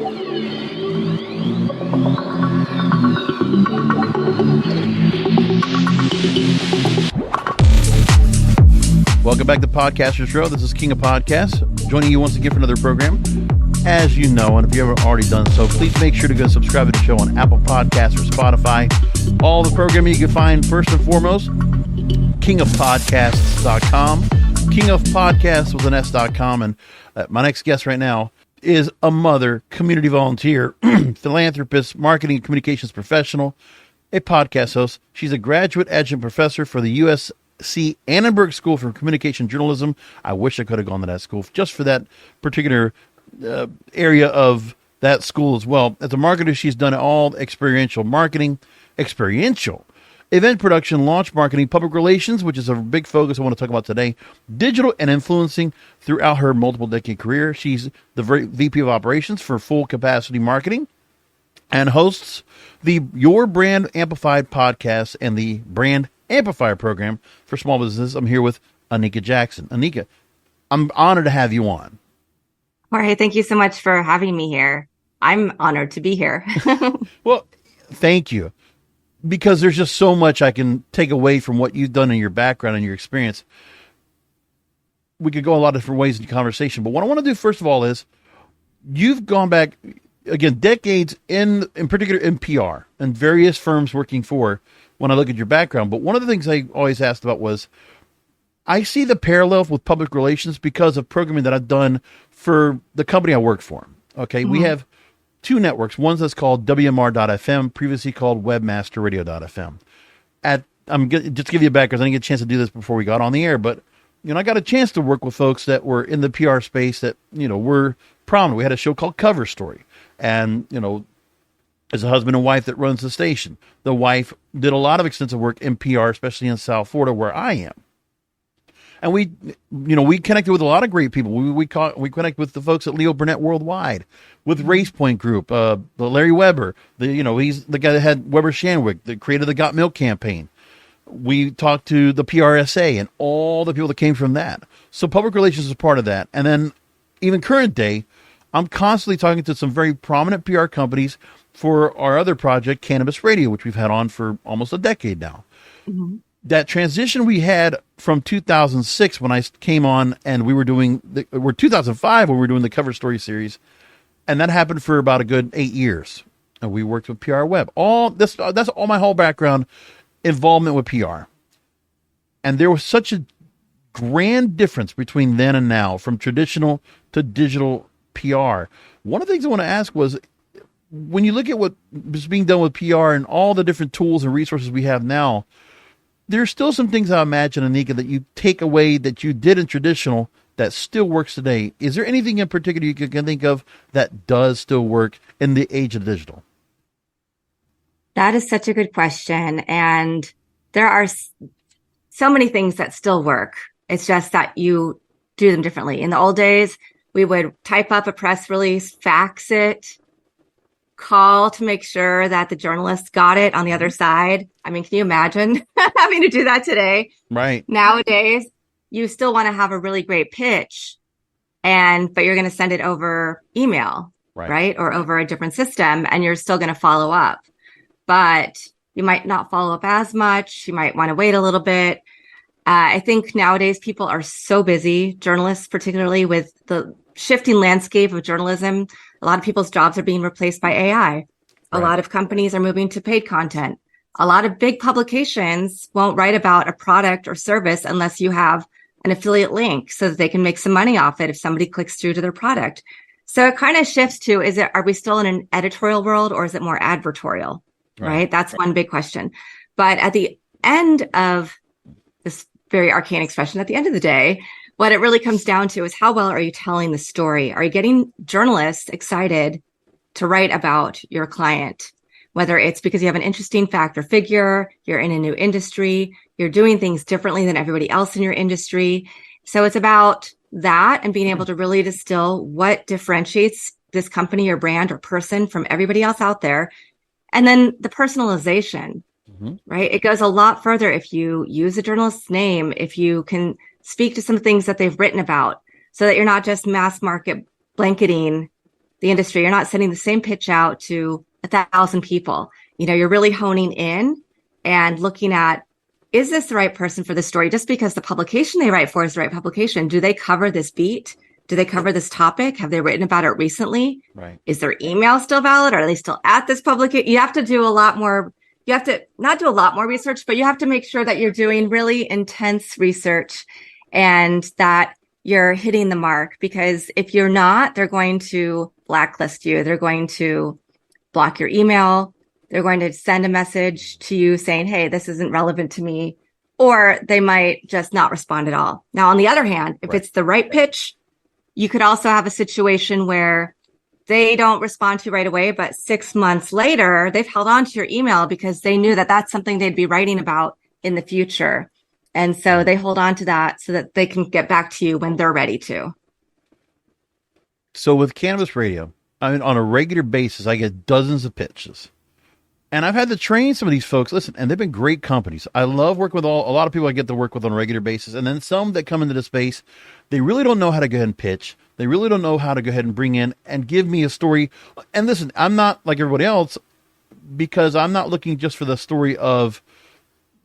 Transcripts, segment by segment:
Welcome back to Podcasters Row. This is King of Podcasts, joining you once again for another program. As you know, and if you haven't already done so, please make sure to go subscribe to the show on Apple Podcasts or Spotify. All the programming you can find, first and foremost, kingofpodcasts.com. King of Podcasts with an S.com. And my next guest right now is a mother, community volunteer, philanthropist, marketing and communications professional, a podcast host. She's a graduate adjunct professor for the USC Annenberg School for Communication Journalism. I wish I could have gone to that school just for that particular area of that school as well. As a marketer, she's done all experiential marketing, event production, launch marketing, public relations, which is a big focus I want to talk about today, digital and influencing throughout her multiple decade career. She's the VP of operations for full capacity marketing and hosts the Your Brand Amplified podcast and the Brand Amplifier program for small businesses. I'm here with Anika Jackson. Anika, I'm honored to have you on. Jorge, thank you so much for having me here. I'm honored to be here. Well, thank you. Because there's just so much I can take away from what you've done in your background and your experience. We could go a lot of different ways in the conversation, but what I want to do first of all is you've gone back, again, decades in particular in PR and various firms working for when I look at your background. But one of the things I always asked about was I see the parallel with public relations because of programming that I've done for the company I work for. Okay, mm-hmm. We have two networks. One's that's called WMR.FM, previously called WebmasterRadio.fm. I'm just to give you a background. I didn't get a chance to do this before we got on the air, but I got a chance to work with folks that were in the PR space that were prominent. We had a show called Cover Story, and as a husband and wife that runs the station, the wife did a lot of extensive work in PR, especially in South Florida, where I am. And we connected with a lot of great people. We connect with the folks at Leo Burnett Worldwide, with Race Point Group, Larry Weber. He's the guy that had Weber Shandwick, that created the Got Milk campaign. We talked to the PRSA and all the people that came from that. So public relations is part of that. And then even current day, I'm constantly talking to some very prominent PR companies for our other project, Cannabis Radio, which we've had on for almost a decade now. Mm-hmm. That transition we had from 2006 when I came on and we were doing, 2005 when we were doing the Cover Story series. And that happened for about a good 8 years. And we worked with PR Web. That's all my whole background, involvement with PR. And there was such a grand difference between then and now, from traditional to digital PR. One of the things I want to ask was, when you look at what is being done with PR and all the different tools and resources we have now, there's still some things I imagine, Anika, that you take away that you did in traditional that still works today. Is there anything in particular you can think of that does still work in the age of digital? That is such a good question. And there are so many things that still work. It's just that you do them differently. In the old days, we would type up a press release, fax it, call to make sure that the journalist got it on the other side. I mean, can you imagine having to do that today? Right. Nowadays, you still want to have a really great pitch, but you're going to send it over email, right? Or over a different system, and you're still going to follow up. But you might not follow up as much. You might want to wait a little bit. I think nowadays people are so busy, journalists, particularly with the shifting landscape of journalism. A lot of people's jobs are being replaced by AI. A lot of companies are moving to paid content. A lot of big publications won't write about a product or service unless you have an affiliate link so that they can make some money off it if somebody clicks through to their product. So it kind of shifts to, are we still in an editorial world or is it more advertorial? Right? That's one big question. But at the end of this very arcane expression, at the end of the day, what it really comes down to is how well are you telling the story? Are you getting journalists excited to write about your client? Whether it's because you have an interesting fact or figure, you're in a new industry, you're doing things differently than everybody else in your industry. So it's about that and being able to really distill what differentiates this company or brand or person from everybody else out there. And then the personalization, right? It goes a lot further if you use a journalist's name, if you can speak to some things that they've written about so that you're not just mass market blanketing the industry. You're not sending the same pitch out to 1,000 people. You're really honing in and looking at, is this the right person for the story? Just because the publication they write for is the right publication, do they cover this beat? Do they cover this topic? Have they written about it recently? Right. Is their email still valid? Are they still at this publication? You have to do a lot more. You have to not do a lot more research, but you have to make sure that you're doing really intense research and that you're hitting the mark. Because if you're not, they're going to blacklist you. They're going to block your email. They're going to send a message to you saying, hey, this isn't relevant to me. Or they might just not respond at all. Now, on the other hand, if it's the right pitch, you could also have a situation where they don't respond to you right away, but 6 months later, they've held on to your email because they knew that that's something they'd be writing about in the future. And so they hold on to that so that they can get back to you when they're ready to. So with Cannabis Radio, I mean, on a regular basis, I get dozens of pitches. And I've had to train some of these folks. Listen, and they've been great companies. I love working with a lot of people I get to work with on a regular basis. And then some that come into the space, they really don't know how to go ahead and pitch. They really don't know how to go ahead and bring in and give me a story. And listen, I'm not like everybody else because I'm not looking just for the story of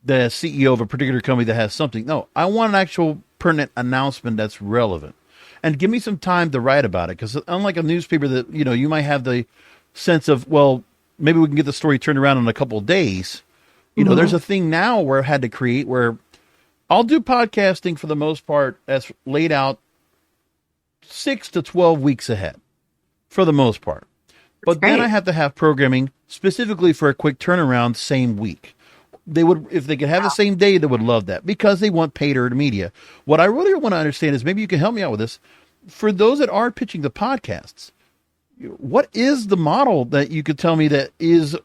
the CEO of a particular company that has something. No, I want an actual pertinent announcement that's relevant. And give me some time to write about it. Because unlike a newspaper that, you might have the sense of, well, maybe we can get the story turned around in a couple of days. There's a thing now where I had to create where I'll do podcasting for the most part that's laid out 6 to 12 weeks ahead for the most part. But then I have to have programming specifically for a quick turnaround same week. They would, if they could have the same day, they would love that because they want paid earned media. What I really want to understand is maybe you can help me out with this. For those that are pitching the podcasts, what is the model that you could tell me that is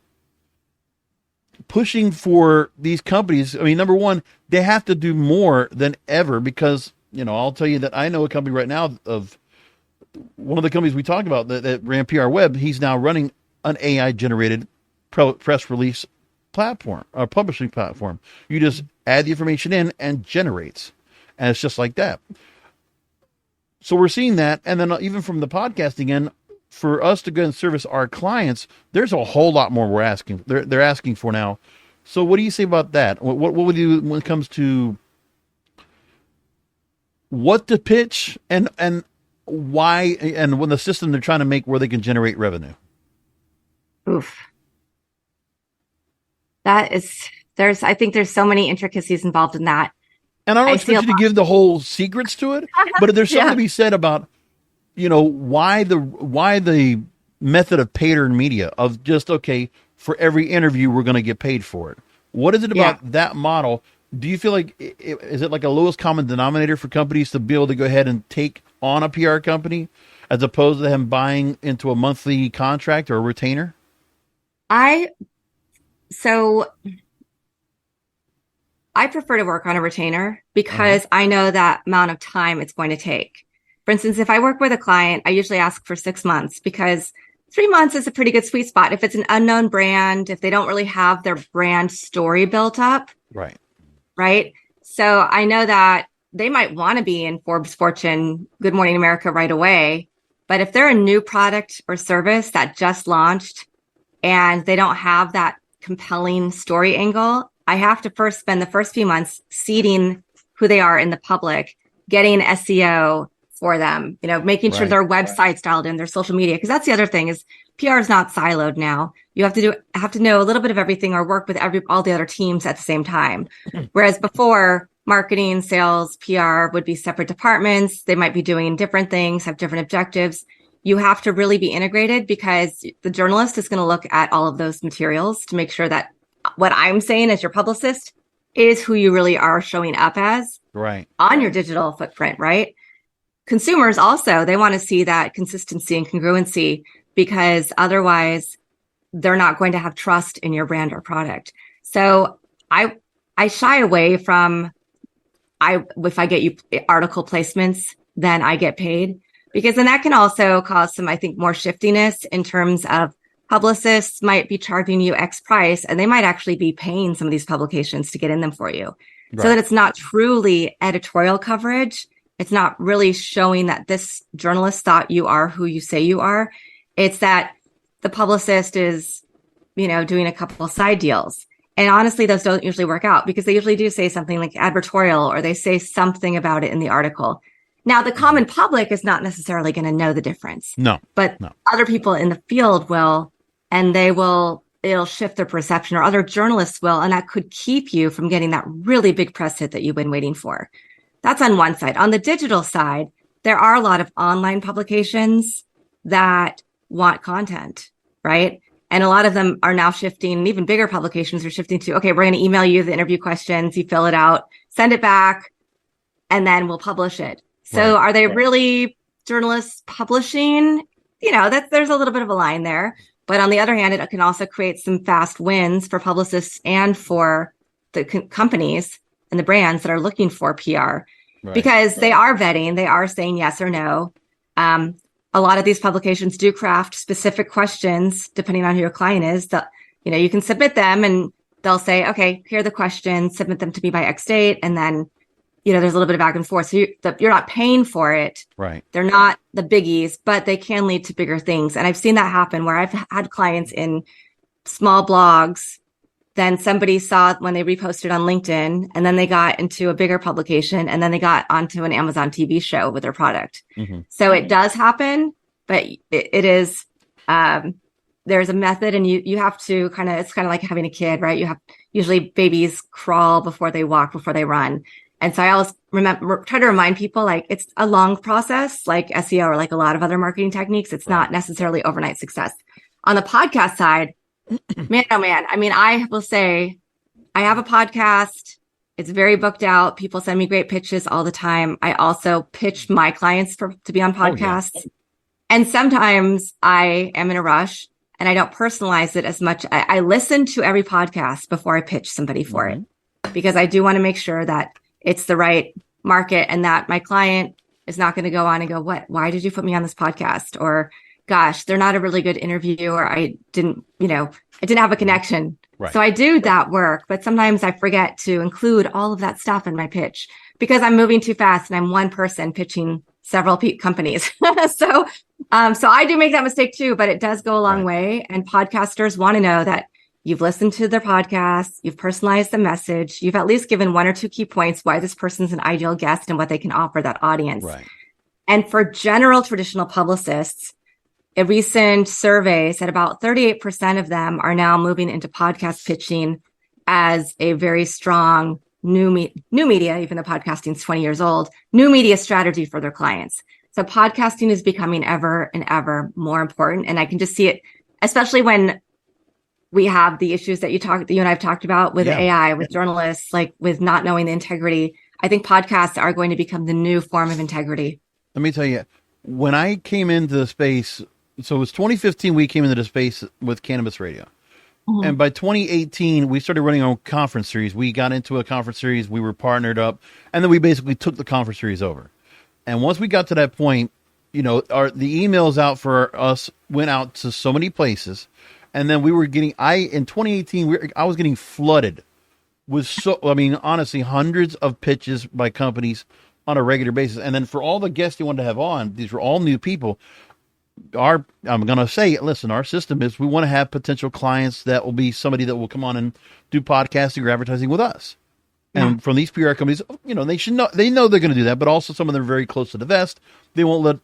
pushing for these companies? I mean, number one, they have to do more than ever because, I'll tell you that I know a company right now of one of the companies we talked about that ran PR Web. He's now running an AI generated press release platform, a publishing platform. You just add the information in and generates. And it's just like that. So we're seeing that. And then even from the podcasting end, for us to go and service our clients, there's a whole lot more we're asking. They're asking for now. So what do you say about that? What would you do when it comes to what to pitch and why, and when the system they're trying to make where they can generate revenue? Oof. I think there's so many intricacies involved in that. And I don't expect you to give the whole secrets to it, but there's something to be said about why the method of paid earned media of just, okay, for every interview, we're going to get paid for it. What is it about that model? Do you feel like, is it like a lowest common denominator for companies to be able to go ahead and take on a PR company as opposed to them buying into a monthly contract or a retainer? So I prefer to work on a retainer because I know that amount of time it's going to take. For instance, if I work with a client, I usually ask for 6 months because 3 months is a pretty good sweet spot. If it's an unknown brand, if they don't really have their brand story built up. Right. So I know that they might want to be in Forbes, Fortune, Good Morning America right away. But if they're a new product or service that just launched and they don't have that compelling story angle, I have to first spend the first few months seeding who they are in the public, getting SEO for them, making sure their website's dialed in, their social media. Because that's the other thing is PR is not siloed now. You have to know a little bit of everything or work with all the other teams at the same time. Whereas before, marketing, sales, PR would be separate departments. They might be doing different things, have different objectives. You have to really be integrated because the journalist is going to look at all of those materials to make sure that what I'm saying as your publicist is who you really are showing up as on your digital footprint, right? Consumers also, they want to see that consistency and congruency because otherwise they're not going to have trust in your brand or product. So I shy away from, if I get you article placements, then I get paid, because then that can also cause some, I think, more shiftiness in terms of publicists might be charging you X price and they might actually be paying some of these publications to get in them for you. So that it's not truly editorial coverage. It's not really showing that this journalist thought you are who you say you are. It's that the publicist is, doing a couple side deals. And honestly, those don't usually work out because they usually do say something like advertorial, or they say something about it in the article. Now, the common public is not necessarily going to know the difference. No. But other people in the field will, and it'll shift their perception, or other journalists will, and that could keep you from getting that really big press hit that you've been waiting for. That's on one side. On the digital side, there are a lot of online publications that want content, right? And a lot of them are now shifting, and even bigger publications are shifting to, okay, we're going to email you the interview questions, you fill it out, send it back, and then we'll publish it. So are they really journalists publishing? There's a little bit of a line there. But on the other hand, it can also create some fast wins for publicists and for the companies and the brands that are looking for PR, because they are vetting, they are saying yes or no. A lot of these publications do craft specific questions depending on who your client is. You can submit them and they'll say, okay, here are the questions, submit them to me by X date. And then, there's a little bit of back and forth. So you're not paying for it. Right. They're not the biggies, but they can lead to bigger things. And I've seen that happen where I've had clients in small blogs. Then somebody saw when they reposted on LinkedIn, and then they got into a bigger publication, and then they got onto an Amazon TV show with their product. Mm-hmm. So it does happen, but it is, there's a method, and you have to it's kind of like having a kid, right? Usually babies crawl before they walk, before they run. And so I always try to remind people, like, it's a long process, like SEO or like a lot of other marketing techniques. It's not necessarily overnight success. On the podcast side, man, oh man. I mean, I will say I have a podcast. It's very booked out. People send me great pitches all the time. I also pitch my clients to be on podcasts. Oh, yeah. And sometimes I am in a rush and I don't personalize it as much. I listen to every podcast before I pitch somebody for it, because I do want to make sure that it's the right market and that my client is not going to go on and go, why did you put me on this podcast? Or, gosh, they're not a really good interview, or I didn't have a connection. Right. So I do that work, but sometimes I forget to include all of that stuff in my pitch because I'm moving too fast and I'm one person pitching several companies. So I do make that mistake too, but it does go a long way. And podcasters want to know that you've listened to their podcast, you've personalized the message, you've at least given one or two key points why this person's an ideal guest and what they can offer that audience. Right. And for general traditional publicists, a recent survey said about 38% of them are now moving into podcast pitching as a very strong new media, even though podcasting is 20 years old, new media strategy for their clients. So podcasting is becoming ever and ever more important. And I can just see it, especially when we have the issues that you and I've talked about with AI, with journalists, like with not knowing the integrity. I think podcasts are going to become the new form of integrity. Let me tell you, when I came into the space, so it was 2015, we came into the space with Cannabis Radio. Mm-hmm. And by 2018, we started running our own conference series. We got into a conference series. We were partnered up. And then we basically took the conference series over. And once we got to that point, the emails out for us went out to so many places. And then we were getting, in 2018, I was getting flooded with honestly, hundreds of pitches by companies on a regular basis. And then for all the guests you wanted to have on, these were all new people. I'm going to say, listen, our system is we want to have potential clients that will be somebody that will come on and do podcasting or advertising with us. And from these PR companies, they should know, they know they're going to do that, but also some of them are very close to the vest. They won't let,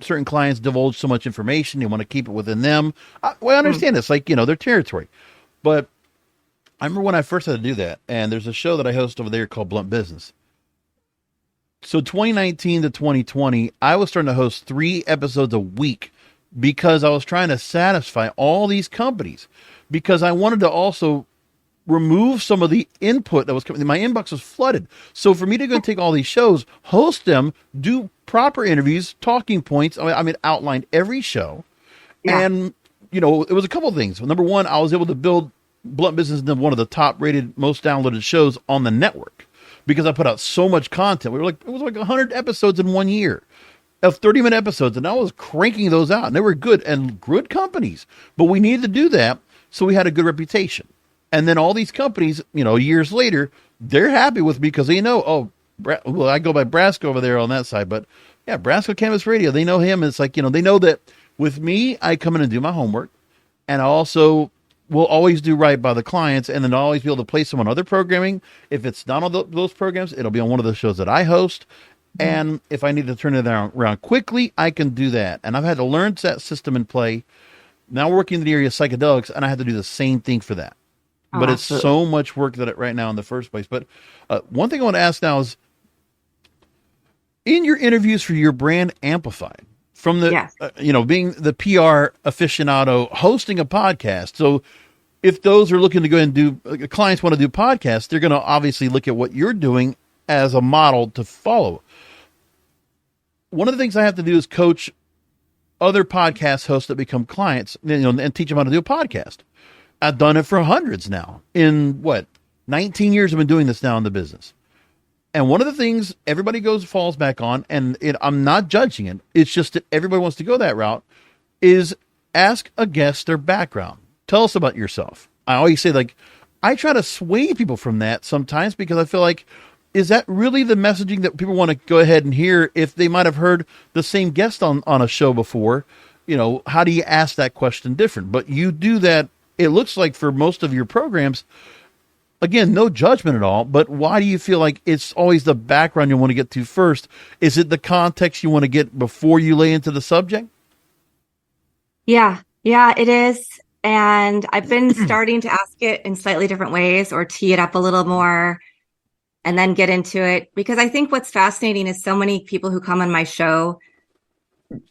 certain clients divulge so much information. They want to keep it within them. I understand this, like, their territory. But I remember when I first had to do that, and there's a show that I host over there called Blunt Business. So 2019 to 2020, I was starting to host 3 episodes a week because I was trying to satisfy all these companies, because I wanted to also remove some of the input that was coming. My inbox was flooded. So for me to go and take all these shows, host them, do proper interviews, talking points, outlined every show. Yeah. And, it was a couple of things. Well, number one, I was able to build Blunt Business into one of the top rated, most downloaded shows on the network because I put out so much content. It was like 100 episodes in 1 year of 30-minute episodes. And I was cranking those out, and they were good and good companies, but we needed to do that. So we had a good reputation. And then all these companies, years later, they're happy with me because they know, I go by Brasco over there on that side. But yeah, Brasco Cannabis Radio, they know him. It's like, they know that With me, I come in and do my homework, and I also will always do right by the clients, and then I'll always be able to place them on other programming. If it's not on those programs, it'll be on one of the shows that I host. And if I need to turn it around quickly, I can do that. And I've had to learn that system and play. Now working in the area of psychedelics, and I have to do the same thing for that. But it's so much work that right now in the first place. But one thing I want to ask now is, in your interviews for your Brand Amplifier, from the, being the PR aficionado, hosting a podcast. So if those are looking to go and do, clients want to do podcasts, they're going to obviously look at what you're doing as a model to follow. One of the things I have to do is coach other podcast hosts that become clients, and teach them how to do a podcast. I've done it for hundreds now. In 19 years I've been doing this now in the business. And one of the things everybody falls back on, and I'm not judging it, it's just that everybody wants to go that route, is ask a guest their background. Tell us about yourself. I always say, I try to sway people from that sometimes, because I feel like, is that really the messaging that people want to go ahead and hear if they might have heard the same guest on a show before? How do you ask that question different? But you do that, it looks like, for most of your programs. Again, no judgment at all, but why do you feel like it's always the background you want to get to first? Is it the context you want to get before you lay into the subject? Yeah, it is. And I've been starting to ask it in slightly different ways, or tee it up a little more and then get into it. Because I think what's fascinating is so many people who come on my show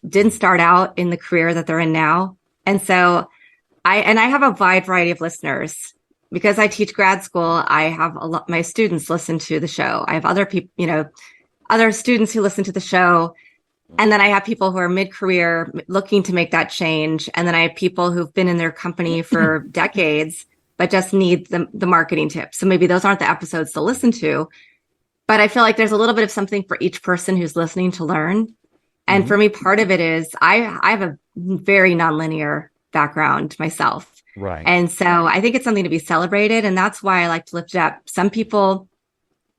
didn't start out in the career that they're in now. And so I have a wide variety of listeners. Because I teach grad school, I have my students listen to the show. I have other people, other students who listen to the show. And then I have people who are mid-career looking to make that change. And then I have people who've been in their company for decades, but just need the marketing tips. So maybe those aren't the episodes to listen to. But I feel like there's a little bit of something for each person who's listening to learn. And for me, part of it is I have a very nonlinear background myself. Right. And so I think it's something to be celebrated. And that's why I like to lift up some people.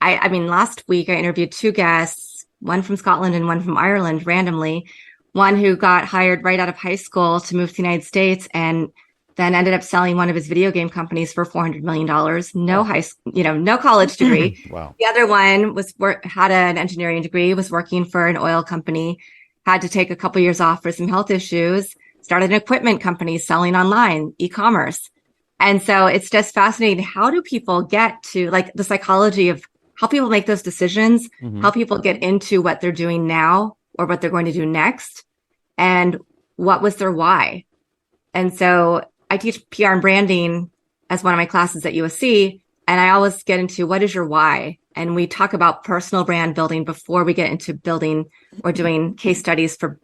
I mean, last week I interviewed two guests, one from Scotland and one from Ireland, randomly. One who got hired right out of high school to move to the United States and then ended up selling one of his video game companies for $400 million. No college degree. Wow. The other one had an engineering degree, was working for an oil company, had to take a couple years off for some health issues, started an equipment company selling online, e-commerce. And so it's just fascinating. How do people get to the psychology of how people make those decisions, how people get into what they're doing now or what they're going to do next, and what was their why? And so I teach PR and branding as one of my classes at USC, and I always get into what is your why? And we talk about personal brand building before we get into building or doing case studies for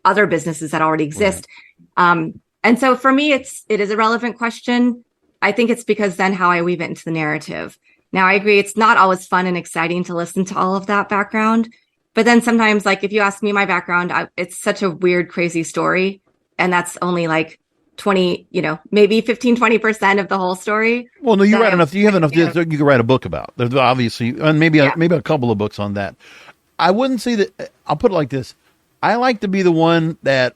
other businesses that already exist. Right. And so for me, it is a relevant question. I think it's because then how I weave it into the narrative. Now, I agree, it's not always fun and exciting to listen to all of that background. But then sometimes, if you ask me my background, it's such a weird, crazy story. And that's only 20, maybe 15, 20% of the whole story. Well, no, you write enough. You have enough you can write a book about. There's obviously, and maybe a couple of books on that. I wouldn't say that. I'll put it like this. I like to be the one that,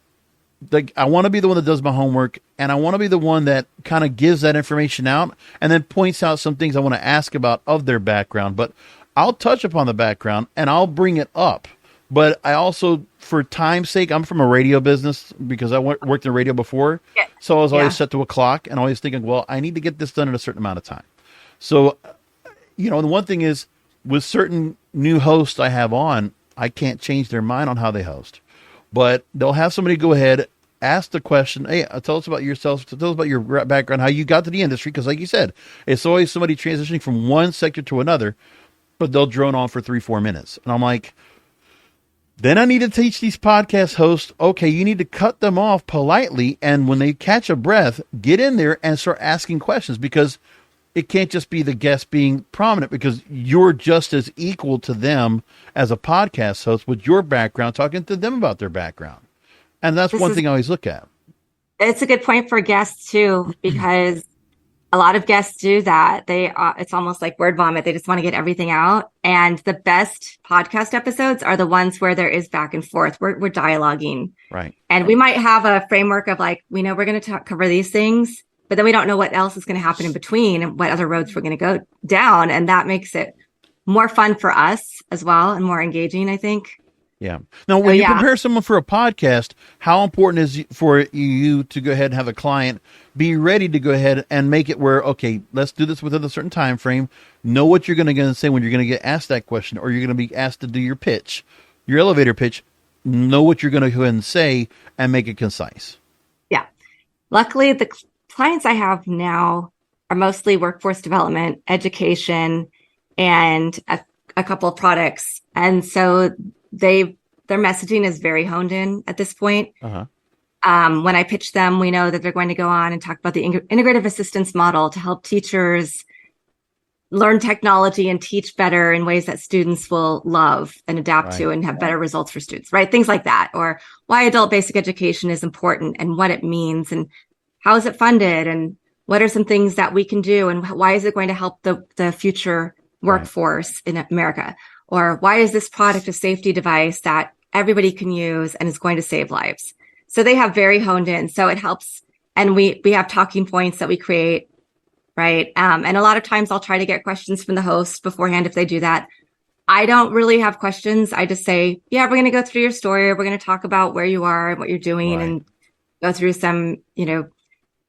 I want to be the one that does my homework, and I want to be the one that kind of gives that information out and then points out some things I want to ask about of their background. But I'll touch upon the background and I'll bring it up. But I also, for time's sake, I'm from a radio business because I worked in radio before. Yeah. So I was always set to a clock and always thinking, well, I need to get this done in a certain amount of time. So, the one thing is, with certain new hosts I have on, I can't change their mind on how they host, but they'll have somebody go ahead, ask the question. Hey, tell us about yourself. Tell us about your background, how you got to the industry. Cause like you said, it's always somebody transitioning from one sector to another, but they'll drone on for 3-4 minutes. And I'm like, then I need to teach these podcast hosts, okay, you need to cut them off politely. And when they catch a breath, get in there and start asking questions, because it can't just be the guest being prominent, because you're just as equal to them as a podcast host with your background, talking to them about their background. And that's one thing I always look at. It's a good point for guests too, because A lot of guests do that. It's almost like word vomit. They just want to get everything out. And the best podcast episodes are the ones where there is back and forth. We're dialoguing. Right. And we might have a framework of like, we know we're going to cover these things, but then we don't know what else is going to happen in between and what other roads we're going to go down. And that makes it more fun for us as well and more engaging, I think. Yeah. Now, when you prepare someone for a podcast, how important is it for you to go ahead and have a client be ready to go ahead and make it where, okay, let's do this within a certain time frame. Know what you're going to say when you're going to get asked that question, or you're going to be asked to do your pitch, your elevator pitch. Know what you're going to go ahead and say and make it concise. Yeah. Luckily, the clients I have now are mostly workforce development, education, and a couple of products. And so their messaging is very honed in at this point. Uh-huh. When I pitch them, we know that they're going to go on and talk about the integrative assistance model to help teachers learn technology and teach better in ways that students will love and adapt to and have better results for students, right? Things like that. Or why adult basic education is important and what it means and how is it funded and what are some things that we can do and why is it going to help the future workforce in America? Or why is this product a safety device that everybody can use and is going to save lives? So they have very honed in. So it helps. And we have talking points that we create, right? And a lot of times I'll try to get questions from the host beforehand if they do that. I don't really have questions. I just say, yeah, we're going to go through your story. We're going to talk about where you are and what you're doing and go through some,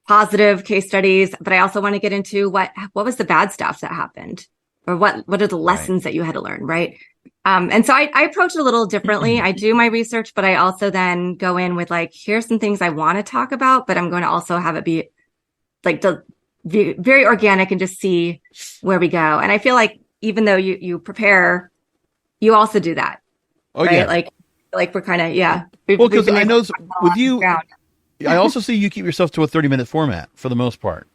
positive case studies. But I also want to get into what was the bad stuff that happened? Or what are the lessons that you had to learn, right? And so I approach it a little differently. I do my research, but I also then go in with like, here's some things I want to talk about, but I'm going to also have it be like very organic and just see where we go. And I feel like even though you prepare, you also do that. Oh, right? yeah. Like we're kind of, Well, because I know with you, I also see you keep yourself to a 30-minute format for the most part.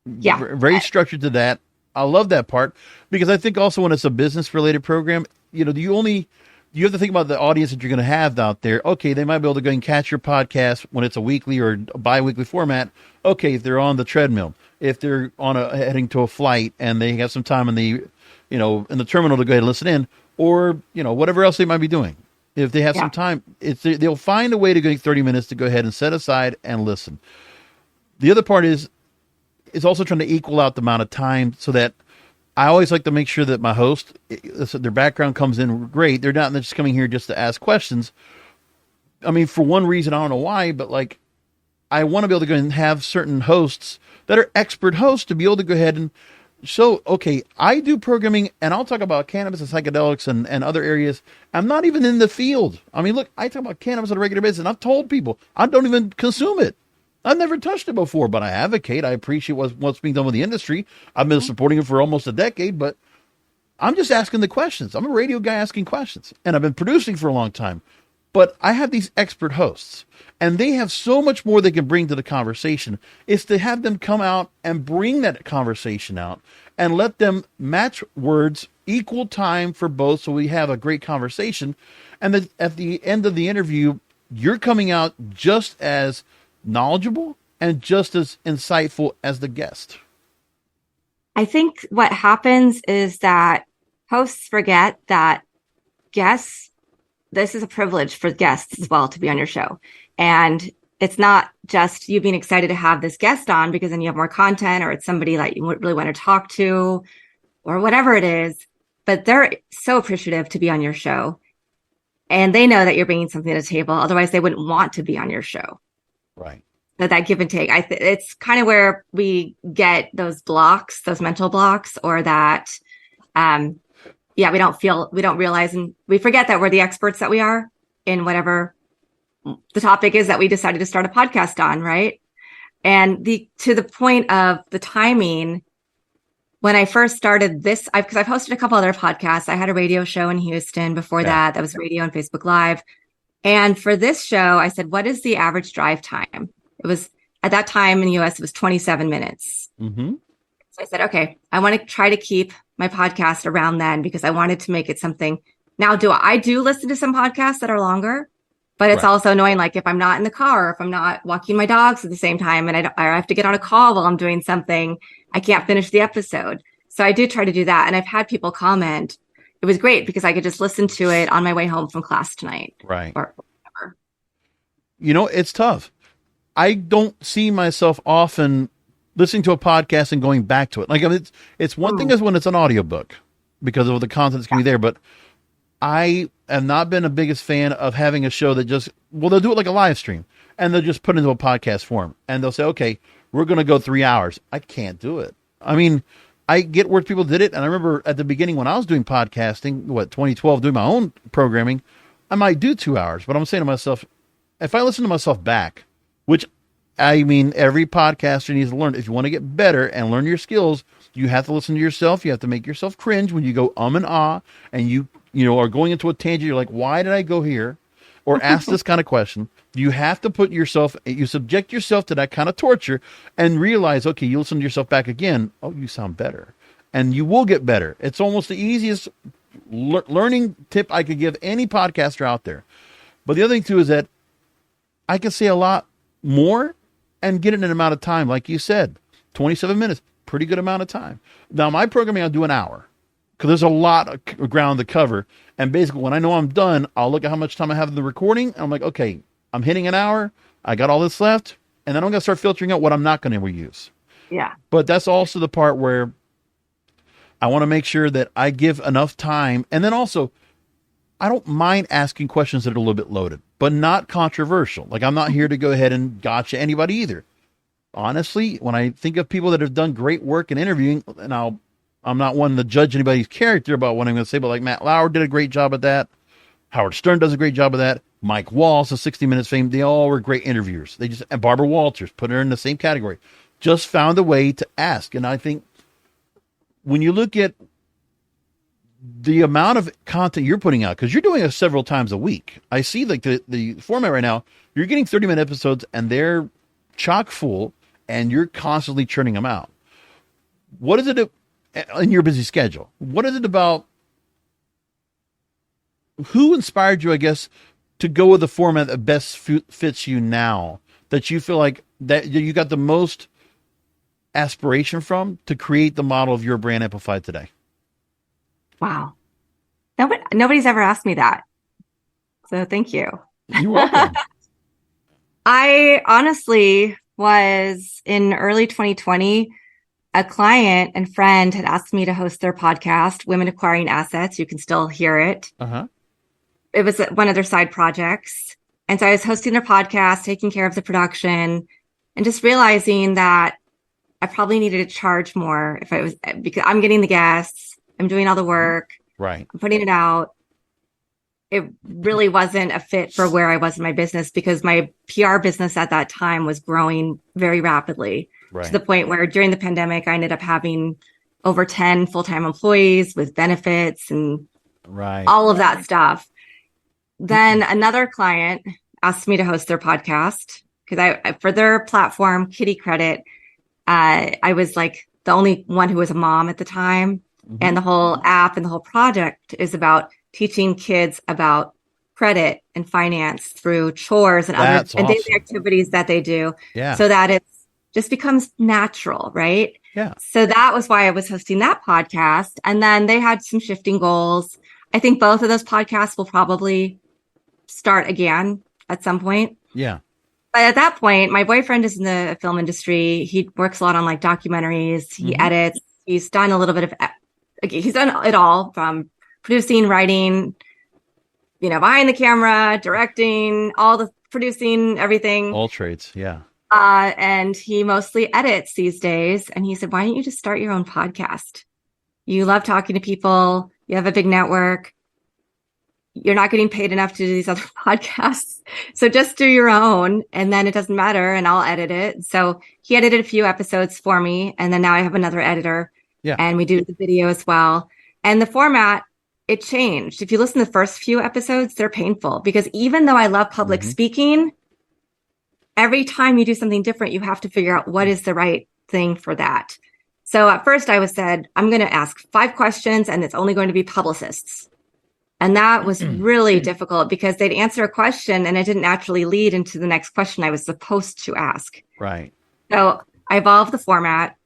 Yeah. Very structured to that. I love that part because I think also when it's a business related program, you have to think about the audience that you're going to have out there. Okay, they might be able to go and catch your podcast when it's a weekly or bi-weekly format. Okay, if they're on the treadmill, if they're heading to a flight and they have some time in the terminal to go ahead and listen in, or whatever else they might be doing. If they have some time, they'll find a way to go 30 minutes to go ahead and set aside and listen. The other part is also trying to equal out the amount of time so that I always like to make sure that my host, their background comes in great. They're not just coming here just to ask questions. I mean, for one reason, I don't know why, but like, I want to be able to go and have certain hosts that are expert hosts to be able to go ahead and show, okay, I do programming and I'll talk about cannabis and psychedelics and other areas. I'm not even in the field. I mean, look, I talk about cannabis on a regular basis and I've told people I don't even consume it. I've never touched it before, but I advocate. I appreciate what's being done with the industry. I've been supporting it for almost a decade, but I'm just asking the questions. I'm a radio guy asking questions, and I've been producing for a long time. But I have these expert hosts, and they have so much more they can bring to the conversation. It's to have them come out and bring that conversation out and let them match words, equal time for both, so we have a great conversation. And then at the end of the interview, you're coming out just as knowledgeable and just as insightful as the guest. I think what happens is that hosts forget that this is a privilege for guests as well to be on your show. And it's not just you being excited to have this guest on because then you have more content or it's somebody that you really want to talk to or whatever it is, but they're so appreciative to be on your show. And they know that you're bringing something to the table. Otherwise, they wouldn't want to be on your show. Right. So that give and take, it's kind of where we get those blocks, those mental blocks, or that, we don't realize, and we forget that we're the experts that we are in whatever the topic is that we decided to start a podcast on, right? And to the point of the timing, when I first started this, because I've hosted a couple other podcasts. I had a radio show in Houston before that was radio and Facebook Live. And for this show, I said, what is the average drive time? It was, at that time in the US, it was 27 minutes. Mm-hmm. So I said, okay, I want to try to keep my podcast around then because I wanted to make it something. Now, I do listen to some podcasts that are longer, But it's Right. also annoying, like if I'm not in the car, or if I'm not walking my dogs at the same time and I have to get on a call while I'm doing something, I can't finish the episode. So I do try to do that. And I've had people comment. It was great because I could just listen to it on my way home from class tonight. Right. Or whatever. It's tough. I don't see myself often listening to a podcast and going back to it. Like, I mean, it's one thing is when it's an audiobook because of the content that's going to be there, but I have not been a biggest fan of having a show that they'll do it like a live stream and they'll just put it into a podcast form and they'll say, okay, we're going to go 3 hours. I can't do it. I mean, I get where people did it. And I remember at the beginning when I was doing podcasting, 2012, doing my own programming, I might do 2 hours, but I'm saying to myself, if I listen to myself back, which I mean, every podcaster needs to learn. If you want to get better and learn your skills, you have to listen to yourself. You have to make yourself cringe when you go and ah, and you are going into a tangent. You're like, why did I go here? Or ask this kind of question. You have to you subject yourself to that kind of torture and realize, okay, you listen to yourself back again. Oh, you sound better. And you will get better. It's almost the easiest learning tip I could give any podcaster out there. But the other thing too is that I can say a lot more and get it in an amount of time. Like you said, 27 minutes, pretty good amount of time. Now my programming, I'll do an hour because there's a lot of ground to cover. And basically when I know I'm done, I'll look at how much time I have in the recording. And I'm like, okay, I'm hitting an hour. I got all this left. And then I'm going to start filtering out what I'm not going to reuse. Yeah. But that's also the part where I want to make sure that I give enough time. And then also, I don't mind asking questions that are a little bit loaded, but not controversial. Like I'm not here to go ahead and gotcha anybody either. Honestly, when I think of people that have done great work in interviewing, and I'm not one to judge anybody's character about what I'm going to say, but like Matt Lauer did a great job at that. Howard Stern does a great job of that. Mike Walsh, of 60 Minutes fame, they all were great interviewers. And Barbara Walters, put her in the same category, just found a way to ask. And I think when you look at the amount of content you're putting out, because you're doing it several times a week. I see like the format right now, you're getting 30-minute episodes and they're chock full and you're constantly churning them out. What is it in your busy schedule? What is it about? Who inspired you, I guess, to go with the format that best fits you now, that you feel like that you got the most aspiration from to create the model of your Brand Amplify today? Wow. Nobody's ever asked me that. So thank you. You're welcome. I honestly was in early 2020, a client and friend had asked me to host their podcast, Women Acquiring Assets. You can still hear it. Uh-huh. It was one of their side projects. And so I was hosting their podcast, taking care of the production, and just realizing that I probably needed to charge more because I'm getting the guests, I'm doing all the work, right? I'm putting it out. It really wasn't a fit for where I was in my business because my PR business at that time was growing very rapidly to the point where during the pandemic, I ended up having over 10 full-time employees with benefits and all of that stuff. Then another client asked me to host their podcast because for their platform, Kitty Credit, I was like the only one who was a mom at the time. Mm-hmm. And the whole app and the whole project is about teaching kids about credit and finance through chores and other and daily activities that they do so that it just becomes natural, right? Yeah. So that was why I was hosting that podcast. And then they had some shifting goals. I think both of those podcasts will probably start again at some point. Yeah. But at that point, my boyfriend is in the film industry. He works a lot on like documentaries. He edits. He's done a little bit of, he's done it all from producing, writing, behind the camera, directing, all the producing, everything. All trades. Yeah. And he mostly edits these days. And he said, why don't you just start your own podcast? You love talking to people. You have a big network. You're not getting paid enough to do these other podcasts. So just do your own and then it doesn't matter and I'll edit it. So he edited a few episodes for me. And then now I have another editor and we do the video as well. And the format, it changed. If you listen to the first few episodes, they're painful because even though I love public speaking, every time you do something different, you have to figure out what is the right thing for that. So at first I said, I'm going to ask 5 questions and it's only going to be publicists. And that was really difficult because they'd answer a question and it didn't naturally lead into the next question I was supposed to ask. Right. So I evolved the format.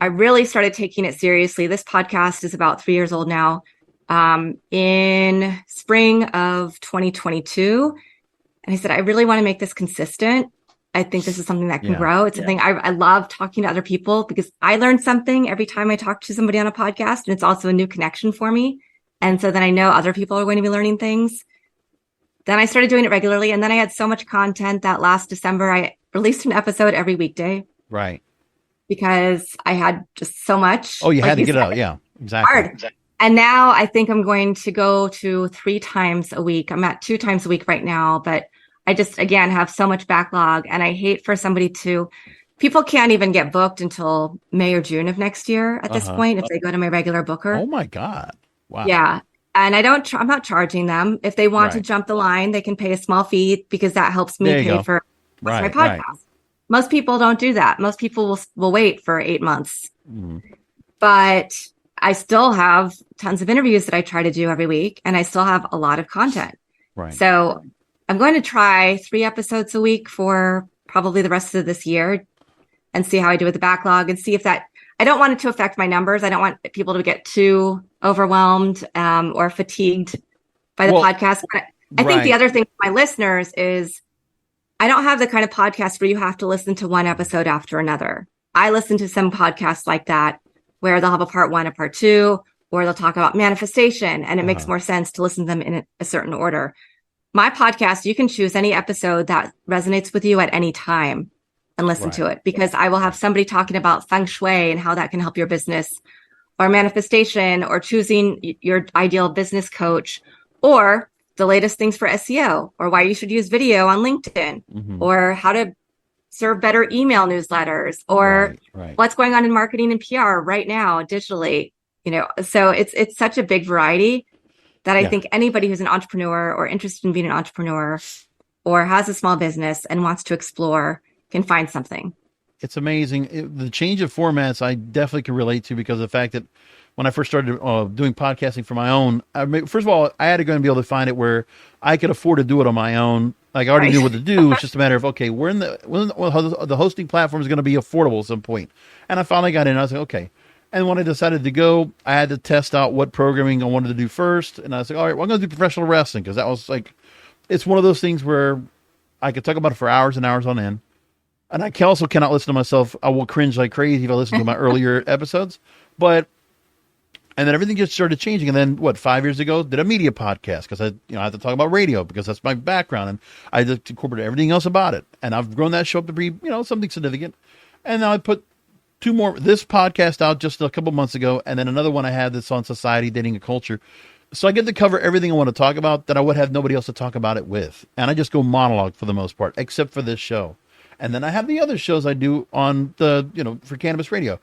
I really started taking it seriously. This podcast is about 3 years old now. In spring of 2022. And I said, I really want to make this consistent. I think this is something that can grow. It's something I love talking to other people because I learn something every time I talk to somebody on a podcast. And it's also a new connection for me. And so then I know other people are going to be learning things. Then I started doing it regularly. And then I had so much content that last December, I released an episode every weekday. Right. Because I had just so much. Oh, you had to get it out. Yeah, exactly. Hard. And now I think I'm going to go to 3 times a week. I'm at 2 times a week right now, but I just, again, have so much backlog. And I hate for somebody people can't even get booked until May or June of next year at this point if they go to my regular booker. Oh my God. Wow. Yeah. And I'm not charging them. If they want to jump the line, they can pay a small fee because that helps me pay for my podcast. Right. Most people don't do that. Most people will wait for 8 months. But I still have tons of interviews that I try to do every week, and I still have a lot of content. Right. So I'm going to try 3 episodes a week for probably the rest of this year and see how I do with the backlog and see if I don't want it to affect my numbers. I don't want people to get too overwhelmed or fatigued by the podcast. But I think the other thing for my listeners is I don't have the kind of podcast where you have to listen to one episode after another. I listen to some podcasts like that where they'll have a part 1, a part 2, or they'll talk about manifestation, and it makes more sense to listen to them in a certain order. My podcast, you can choose any episode that resonates with you at any time and listen to it, because I will have somebody talking about feng shui and how that can help your business, or manifestation, or choosing your ideal business coach, or the latest things for SEO, or why you should use video on LinkedIn, or how to serve better email newsletters, or what's going on in marketing and PR right now digitally. So it's such a big variety that I think anybody who's an entrepreneur or interested in being an entrepreneur or has a small business and wants to explore can find something. It's amazing. The change of formats I definitely can relate to, because of the fact that when I first started doing podcasting for my own, first of all, I had to go and be able to find it where I could afford to do it on my own. Like I already knew what to do. It's just a matter of, okay, when the hosting platform is going to be affordable at some point. And I finally got in and I was like, okay. And when I decided to go, I had to test out what programming I wanted to do first. And I was like, all right, well, I'm going to do professional wrestling, because that was like, it's one of those things where I could talk about it for hours and hours on end. And I also cannot listen to myself. I will cringe like crazy if I listen to my earlier episodes. And then everything just started changing. And then 5 years ago, did a media podcast, because I had to talk about radio because that's my background, and I just incorporated everything else about it. And I've grown that show up to be, something significant. And now I put 2 more, this podcast out just a couple months ago, and then another one I had that's on society, dating, and culture. So I get to cover everything I want to talk about that I would have nobody else to talk about it with. And I just go monologue for the most part, except for this show. And then I have the other shows I do on for cannabis radio.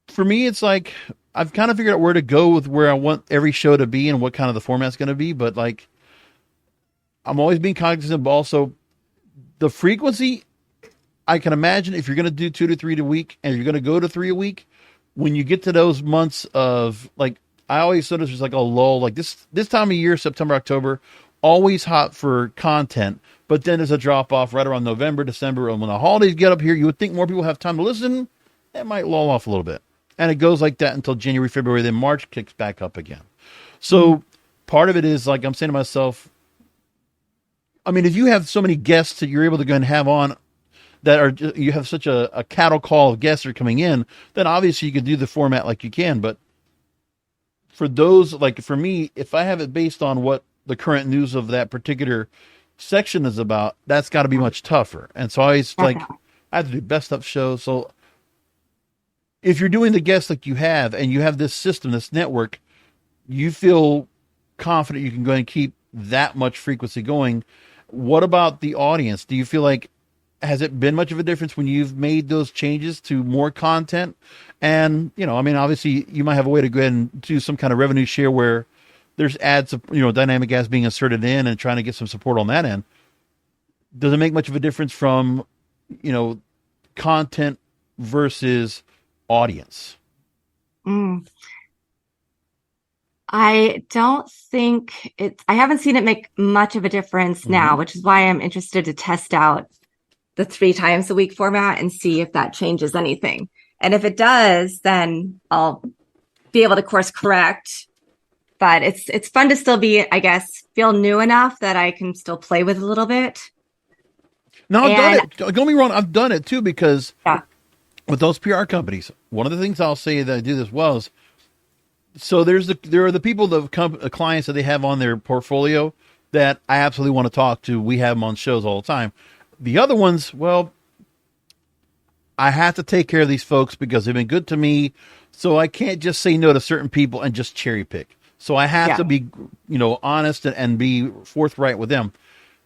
For me, it's like, I've kind of figured out where to go with where I want every show to be and what kind of the format's going to be. But like, I'm always being cognizant of also the frequency. I can imagine if you're going to do 2 to 3 a week, and you're going to go to 3 a week, when you get to those months of, like, I always notice there's like a lull, like this time of year, September, October, always hot for content. But then there's a drop off right around November, December. And when the holidays get up here, you would think more people have time to listen. It might lull off a little bit. And it goes like that until January, February, then March kicks back up again. So part of it is, like, I'm saying to myself, I mean, if you have so many guests that you're able to go and have on that are, you have such a cattle call of guests that are coming in, then obviously you could do the format like you can. But for those, like for me, if I have it based on what the current news of that particular section is about, that's got to be much tougher. And so I always I have to do best of shows. So if you're doing the guests like you have, and you have this system, this network, you feel confident you can go and keep that much frequency going. What about the audience? Do you feel like, has it been much of a difference when you've made those changes to more content? And, I mean, obviously you might have a way to go ahead and do some kind of revenue share where there's ads, dynamic ads being inserted in and trying to get some support on that end. Does it make much of a difference from, content versus audience? I don't think I haven't seen it make much of a difference now, which is why I'm interested to test out the 3 times a week format and see if that changes anything. And if it does, then I'll be able to course correct. But it's fun to still be, I guess, feel new enough that I can still play with a little bit. No, I've done it. Don't get me wrong. I've done it too, because with those PR companies, one of the things I'll say that I do this well is, so there are the people, the clients that they have on their portfolio that I absolutely want to talk to. We have them on shows all the time. The other ones, well, I have to take care of these folks because they've been good to me. So I can't just say no to certain people and just cherry pick. So I have to be, honest and be forthright with them.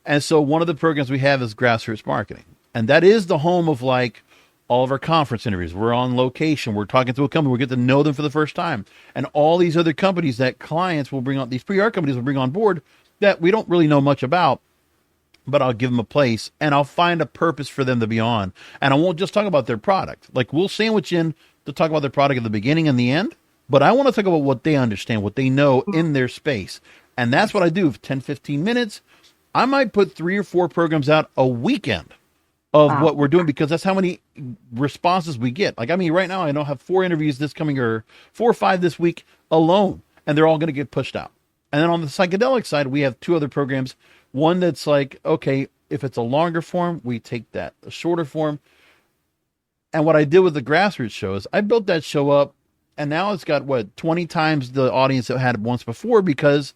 And so one of the programs we have is grassroots marketing. And that is the home of like all of our conference interviews. We're on location. We're talking to a company. We get to know them for the first time. And all these other companies that clients will bring on, these PR companies will bring on board that we don't really know much about, but I'll give them a place and I'll find a purpose for them to be on. And I won't just talk about their product. Like we'll sandwich in to talk about their product at the beginning and the end, but I want to talk about what they understand, what they know in their space. And that's what I do. 10, 15 minutes. I might put 3 or 4 programs out a weekend of what we're doing, because that's how many responses we get. Like, I mean, right now I know I have 4 interviews this coming, or 4 or 5 this week alone, and they're all going to get pushed out. And then on the psychedelic side, we have 2 other programs. One that's like, okay, if it's a longer form, we take that. A shorter form. And what I did with the grassroots show is I built that show up, and now it's got 20 times the audience it had once before, because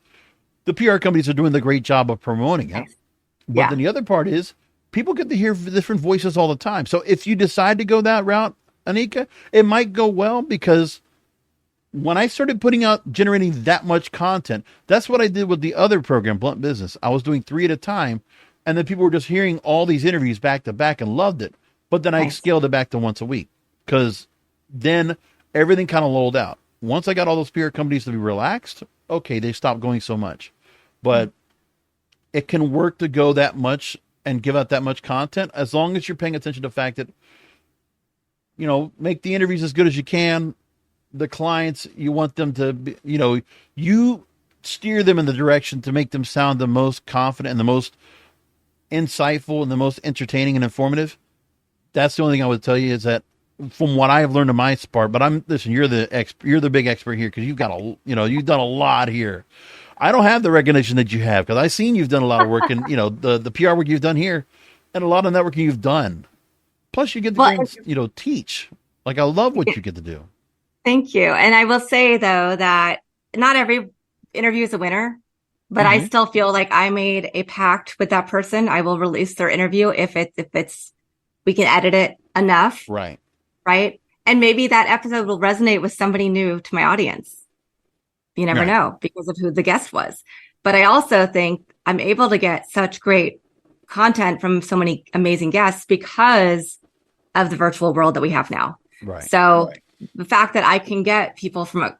the PR companies are doing the great job of promoting it. But then the other part is people get to hear different voices all the time. So if you decide to go that route, Anika, it might go well, because when I started generating that much content, that's what I did with the other program, Blunt Business. I was doing 3 at a time, and then people were just hearing all these interviews back to back and loved it. But then I scaled it back to once a week, because then everything kind of lulled out. Once I got all those PR companies to be relaxed, okay, they stopped going so much. But it can work to go that much and give out that much content, as long as you're paying attention to the fact that, make the interviews as good as you can. The clients, you want them to be, you steer them in the direction to make them sound the most confident and the most insightful and the most entertaining and informative. That's the only thing I would tell you, is that from what I have learned in my part, but listen, you're the big expert here, because you've got you've done a lot here. I don't have the recognition that you have, because I've seen you've done a lot of work, and the PR work you've done here, and a lot of networking you've done. Plus, you get to teach. Like, I love what you get to do. Thank you. And I will say though that not every interview is a winner, but I still feel like I made a pact with that person. I will release their interview if we can edit it enough. Right. Right. And maybe that episode will resonate with somebody new to my audience. You never know, because of who the guest was. But I also think I'm able to get such great content from so many amazing guests because of the virtual world that we have now. Right. So the fact that I can get people from,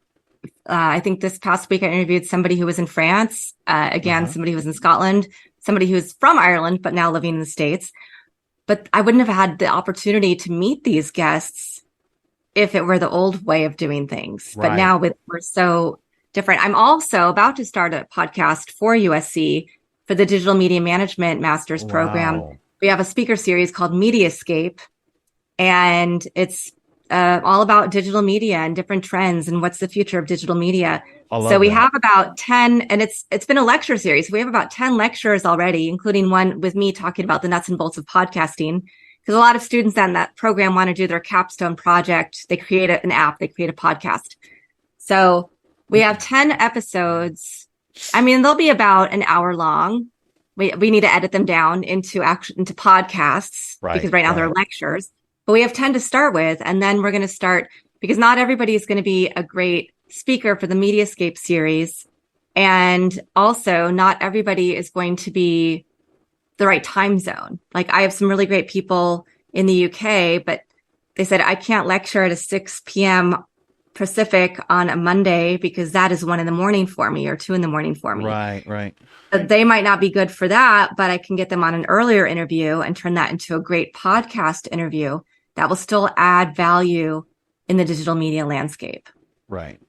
I think this past week I interviewed somebody who was in France, somebody who was in Scotland, somebody who's from Ireland, but now living in the States. But I wouldn't have had the opportunity to meet these guests if it were the old way of doing things. Right. But now we're so different. I'm also about to start a podcast for USC for the Digital Media Management Master's program. We have a speaker series called Mediascape, and it's all about digital media and different trends and what's the future of digital media. So we have about 10, and it's been a lecture series. We have about 10 lectures already, including one with me talking about the nuts and bolts of podcasting. Because a lot of students in that program want to do their capstone project. They create an app, they create a podcast. So we have 10 episodes. I mean, they'll be about an hour long. We need to edit them down into podcasts, because right now they're lectures. But we have 10 to start with, and then we're going to start, because not everybody is going to be a great speaker for the Mediascape series. And also not everybody is going to be the right time zone. Like, I have some really great people in the UK, but they said, I can't lecture at a 6 p.m. Pacific on a Monday, because that is 1 a.m. for me, or 2 a.m. for me. Right. They might not be good for that, but I can get them on an earlier interview and turn that into a great podcast interview that will still add value in the digital media landscape. Right.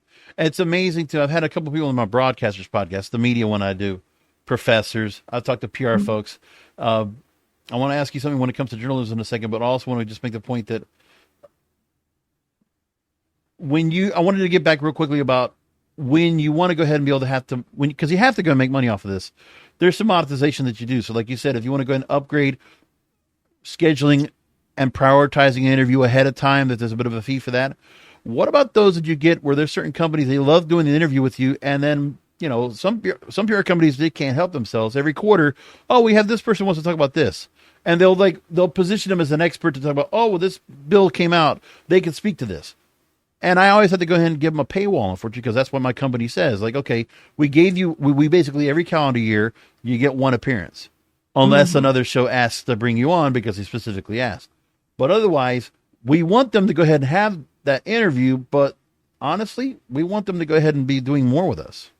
It's amazing too. I've had a couple of people in my broadcasters podcast, the media one I do, professors. I've talked to PR folks. I want to ask you something when it comes to journalism in a second, but I also want to just make the point that I wanted to get back real quickly about when you want to go ahead and be able to because you have to go and make money off of this. There's some monetization that you do. So like you said, if you want to go ahead and upgrade scheduling and prioritizing an interview ahead of time, that there's a bit of a fee for that. What about those that you get where there's certain companies, they love doing the interview with you, and then, some PR companies, they can't help themselves. Every quarter, we have this person wants to talk about this. And they'll position them as an expert to talk about, well, this bill came out, they can speak to this. And I always have to go ahead and give them a paywall, unfortunately, because that's what my company says. Like, okay, we basically every calendar year, you get one appearance, unless another show asks to bring you on because he specifically asked. But otherwise, we want them to go ahead and have that interview, but honestly, we want them to go ahead and be doing more with us.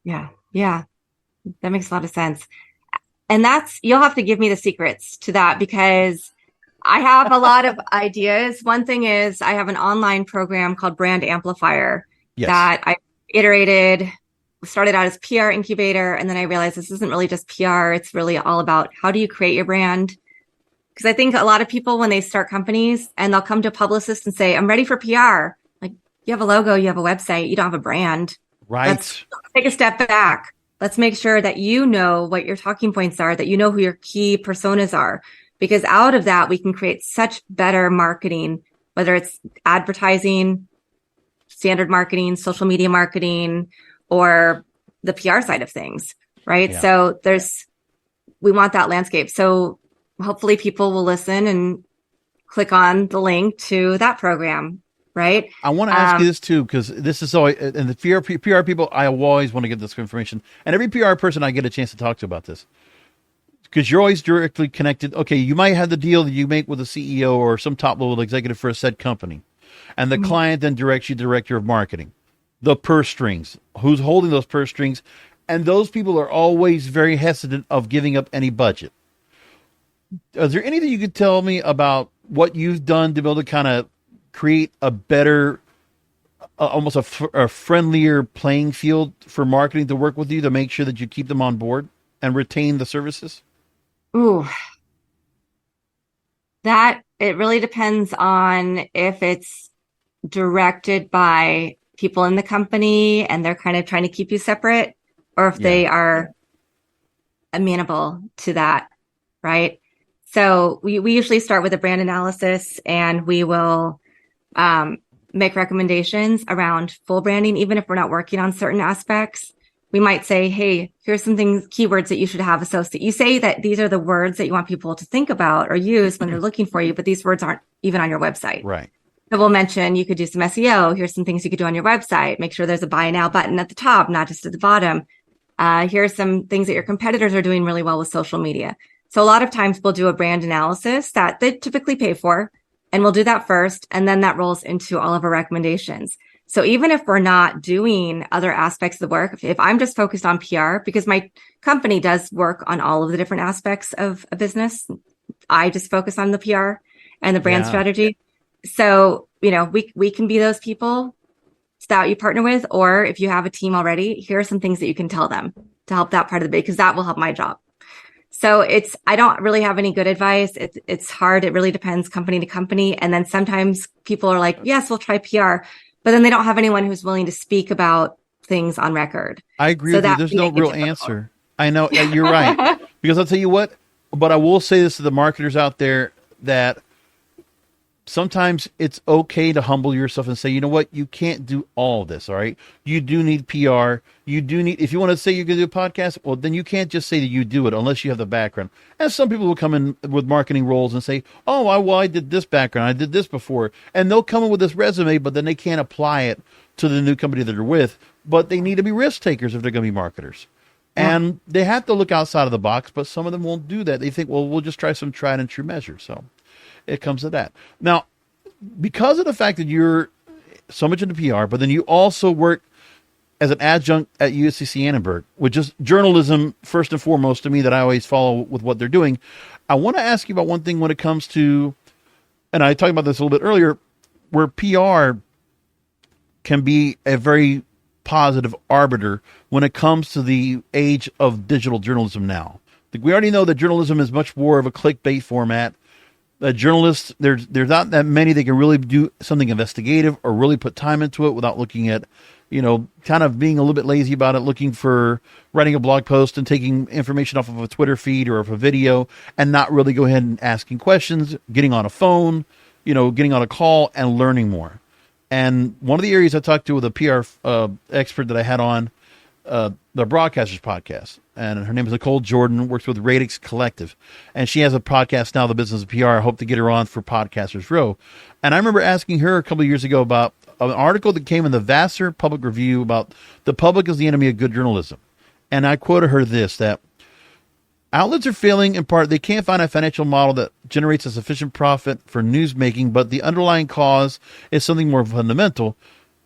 Yeah. That makes a lot of sense. And you'll have to give me the secrets to that, because I have a lot of ideas. One thing is I have an online program called Brand Amplifier that I started out as PR incubator. And then I realized this isn't really just PR. It's really all about how do you create your brand? Because I think a lot of people, when they start companies and they'll come to a publicist and say, I'm ready for PR. Like, you have a logo, you have a website, you don't have a brand. Right. Let's take a step back. Let's make sure that you know what your talking points are, that you know who your key personas are. Because out of that, we can create such better marketing, whether it's advertising, standard marketing, social media marketing, or the PR side of things, right? Yeah. So we want that landscape. So hopefully people will listen and click on the link to that program, right? I want to ask you this too, because this is always, and the PR people, I always want to get this information. And every PR person I get a chance to talk to about this, because you're always directly connected. Okay, you might have the deal that you make with a CEO or some top level executive for a said company. And the client then directs you director of marketing, the purse strings, who's holding those purse strings. And those people are always very hesitant of giving up any budget. Is there anything you could tell me about what you've done to be able to kind of create a better, almost a friendlier playing field for marketing to work with you to make sure that you keep them on board and retain the services? Ooh, it really depends on if it's directed by people in the company and they're kind of trying to keep you separate, or if they are amenable to that, right? So we usually start with a brand analysis, and we will make recommendations around full branding, even if we're not working on certain aspects. We might say, hey, here's some keywords that you should have associated. You say that these are the words that you want people to think about or use when they're looking for you, but these words aren't even on your website. Right. So we'll mention you could do some SEO. Here's some things you could do on your website. Make sure there's a buy now button at the top, not just at the bottom. Here's some things that your competitors are doing really well with social media. So a lot of times we'll do a brand analysis that they typically pay for, and we'll do that first. And then that rolls into all of our recommendations. So even if we're not doing other aspects of the work, if I'm just focused on PR, because my company does work on all of the different aspects of a business, I just focus on the PR and the brand strategy. So, we can be those people that you partner with, or if you have a team already, here are some things that you can tell them to help that part of the because that will help my job. So I don't really have any good advice. It's hard. It really depends company to company. And then sometimes people are like, yes, we'll try PR, but then they don't have anyone who's willing to speak about things on record. I agree with you. There's no real answer. I know you're right. Because I'll tell you what, but I will say this to the marketers out there, that sometimes it's okay to humble yourself and say, you know what, you can't do all this. All right. You do need PR. You do need, if you want to say you're going to do a podcast, well, then you can't just say that you do it unless you have the background. And some people will come in with marketing roles and say, oh, I did this background. I did this before. And they'll come in with this resume, but then they can't apply it to the new company that they're with. But they need to be risk takers if they're going to be marketers. Yeah. And they have to look outside of the box, but some of them won't do that. They think, well, we'll just try some tried and true measures. So it comes to that. Now, because of the fact that you're so much into PR, but then you also work as an adjunct at USC Annenberg, which is journalism first and foremost to me that I always follow with what they're doing. I want to ask you about one thing when it comes to, and I talked about this a little bit earlier, where PR can be a very positive arbiter when it comes to the age of digital journalism now. We already know that journalism is much more of a clickbait format. Journalists, there's not that many that can really do something investigative or really put time into it without looking at, kind of being a little bit lazy about it, looking for writing a blog post and taking information off of a Twitter feed or of a video and not really go ahead and asking questions, getting on a phone, getting on a call and learning more. And one of the areas I talked to with a PR expert that I had on the Broadcasters podcast, and her name is Nicole Jordan, works with Radix Collective, and she has a podcast now, The Business of PR. I hope to get her on for Podcasters Row. And I remember asking her a couple of years ago about an article that came in the Vassar Public Review about the public is the enemy of good journalism. And I quoted her this, that outlets are failing in part, they can't find a financial model that generates a sufficient profit for newsmaking, but the underlying cause is something more fundamental.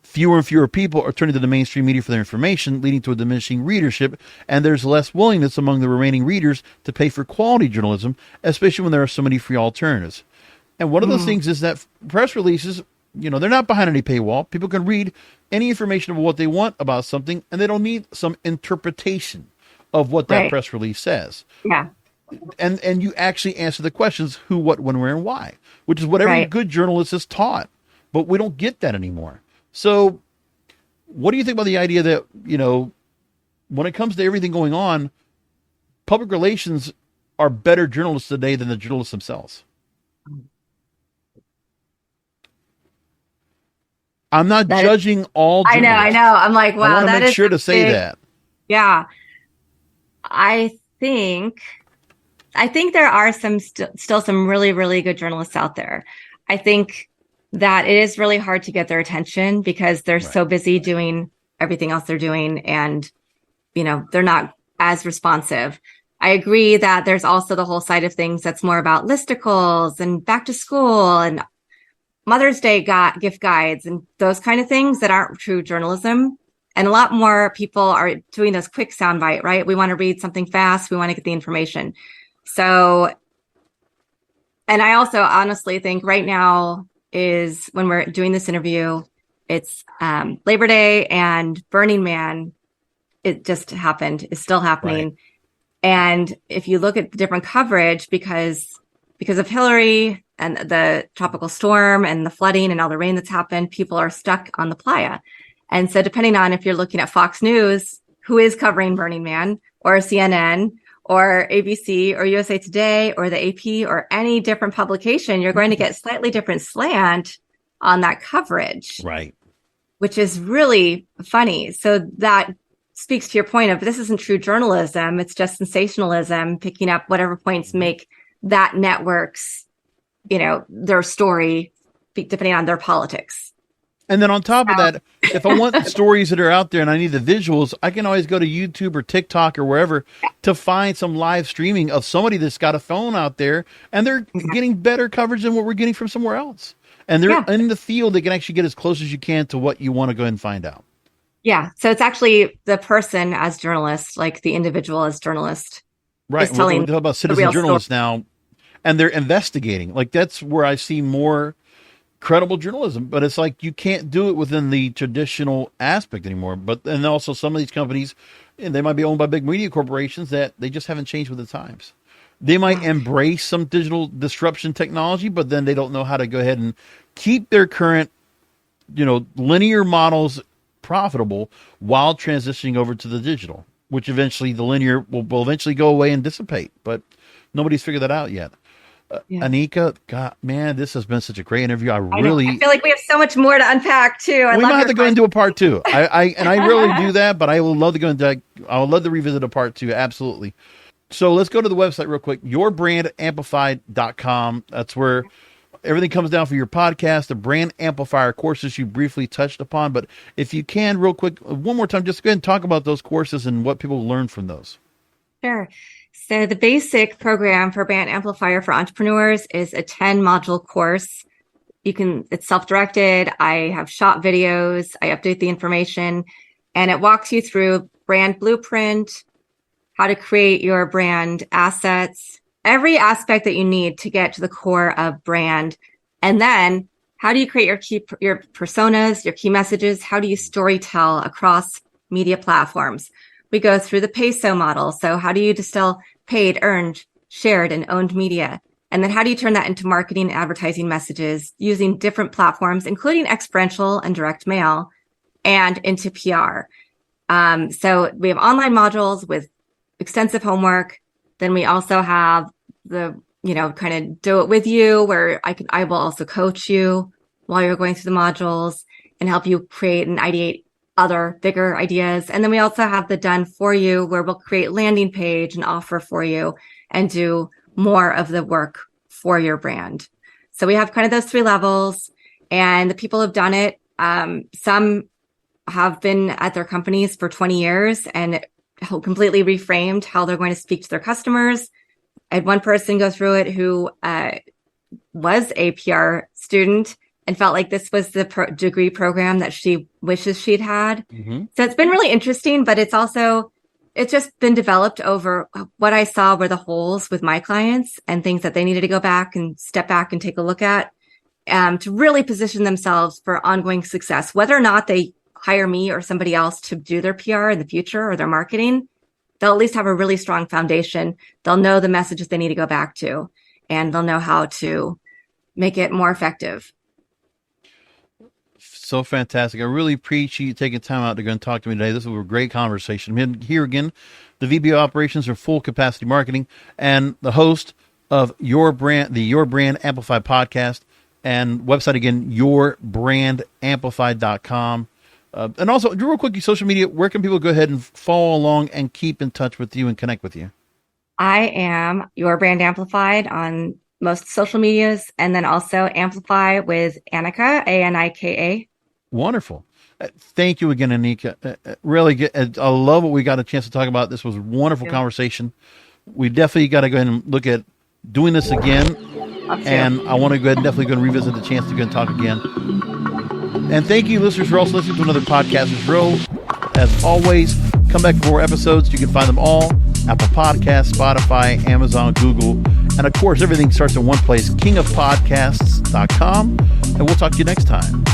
Fewer and fewer people are turning to the mainstream media for their information, leading to a diminishing readership, and there's less willingness among the remaining readers to pay for quality journalism, especially when there are so many free alternatives. And one of those things is that press releases, they're not behind any paywall. People can read any information of what they want about something, and they don't need some interpretation of what that press release says. Yeah. And you actually answer the questions who, what, when, where, and why, which is what every good journalist is taught. But we don't get that anymore. So what do you think about the idea that, when it comes to everything going on, public relations are better journalists today than the journalists themselves? I'm not judging all journalists. I know. I'm like, wow, I want to make sure to say that. Yeah. I think there are still some really, really good journalists out there. I think that it is really hard to get their attention because they're so busy doing everything else they're doing, and they're not as responsive. I agree that there's also the whole side of things that's more about listicles and back to school and Mother's Day gift guides and those kind of things that aren't true journalism. And a lot more people are doing those quick soundbite, right? We want to read something fast. We want to get the information. So, and I also honestly think right now is when we're doing this interview, it's Labor Day and Burning Man. It just happened. It's still happening. Right. And if you look at the different coverage, because of Hillary and the tropical storm and the flooding and all the rain that's happened, people are stuck on the playa. And so depending on if you're looking at Fox News, who is covering Burning Man, or CNN, or ABC, or USA Today, or the AP, or any different publication, you're going to get slightly different slant on that coverage. Right. Which is really funny. So that speaks to your point of this isn't true journalism. It's just sensationalism, picking up whatever points make that network's, their story, depending on their politics. And then on top of that, if I want stories that are out there and I need the visuals, I can always go to YouTube or TikTok or wherever to find some live streaming of somebody that's got a phone out there, and they're getting better coverage than what we're getting from somewhere else. And they're in the field, they can actually get as close as you can to what you want to go ahead and find out. Yeah. So it's actually the person as journalist, like the individual as journalist. Right. We're talking about citizen journalists now, and they're investigating. Like that's where I see more credible journalism, but it's like you can't do it within the traditional aspect anymore. But and also some of these companies, and they might be owned by big media corporations that they just haven't changed with the times. They might embrace some digital disruption technology, but then they don't know how to go ahead and keep their current, linear models profitable while transitioning over to the digital, which eventually the linear will eventually go away and dissipate. But nobody's figured that out yet. Anika, God, man, this has been such a great interview. I feel like we have so much more to unpack too. We might have to go into a part 2. I really do that, but I would love to go into. I would love to revisit a part 2. Absolutely. So let's go to the website real quick. Yourbrandamplified.com. That's where everything comes down for your podcast, the Brand Amplifier courses you briefly touched upon. But if you can, real quick, one more time, just go ahead and talk about those courses and what people learn from those. Sure. So the basic program for Brand Amplifier for entrepreneurs is a 10-module course. It's self-directed. I have shot videos. I update the information, and it walks you through brand blueprint, how to create your brand assets, every aspect that you need to get to the core of brand. And then how do you create your personas, your key messages? How do you storytell across media platforms? We go through the peso model. So how do you distill paid, earned, shared, and owned media? And then how do you turn that into marketing and advertising messages using different platforms, including experiential and direct mail, and into PR? So we have online modules with extensive homework. Then we also have the, kind of do it with you, where I will also coach you while you're going through the modules and help you create and ideate other bigger ideas. And then we also have the done for you, where we'll create landing page and offer for you and do more of the work for your brand. So we have kind of those 3 levels, and the people who've done it, some have been at their companies for 20 years and completely reframed how they're going to speak to their customers. I had one person go through it who was a PR student and felt like this was the degree program that she wishes she'd had. Mm-hmm. So it's been really interesting, but it's just been developed over what I saw were the holes with my clients and things that they needed to go back and step back and take a look at, to really position themselves for ongoing success, whether or not they hire me or somebody else to do their PR in the future or their marketing. They'll at least have a really strong foundation. They'll know the messages they need to go back to, and they'll know how to make it more effective. So fantastic. I really appreciate you taking time out to go and talk to me today. This was a great conversation. I'm here again, the VP of Operations for Full Capacity Marketing and the host of Your Brand Amplify podcast, and website again, yourbrandamplify.com. And also, real quick, social media, where can people go ahead and follow along and keep in touch with you and connect with you? I am Your Brand Amplified on most social medias, and then also Amplify with Anika, Anika. Wonderful. Thank you again, Anika. Really good. I love what we got a chance to talk about. This was a wonderful conversation. We definitely got to go ahead and look at doing this again. And I want to go ahead and definitely go and revisit the chance to go and talk again. And thank you, listeners, for also listening to another Podcasters Row. As always, come back for more episodes. You can find them all: Apple Podcasts, Spotify, Amazon, Google. And of course, everything starts in one place, kingofpodcasts.com. And we'll talk to you next time.